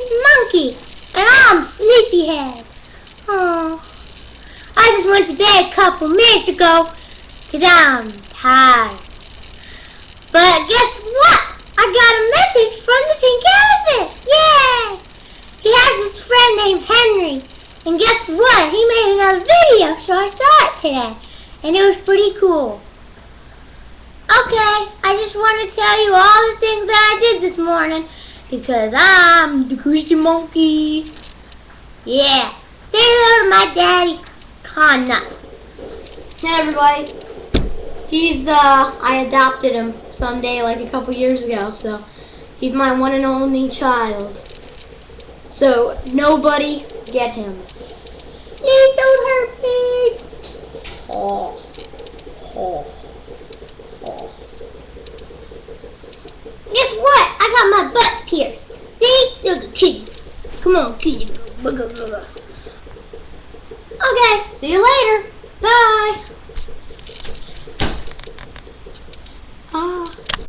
monkey, and I'm Sleepyhead. Oh, I just went to bed a couple minutes ago because I'm tired. But guess what? I got a message from the pink elephant. Yay! He has his friend named Henry. And guess what? He made another video, so I saw it today. And it was pretty cool. Okay, I just want to tell you all the things that I did this morning because I'm the Christian monkey. Yeah. Say hello to my daddy, Connor. Hey everybody. I adopted him someday, like a couple years ago, so he's my one and only child. So nobody get him. Please don't hurt me. Oh. Oh. Oh. Guess what? I got my butt pierced. See? Look, kitty. Come on, kitty. Okay, See you later. bye.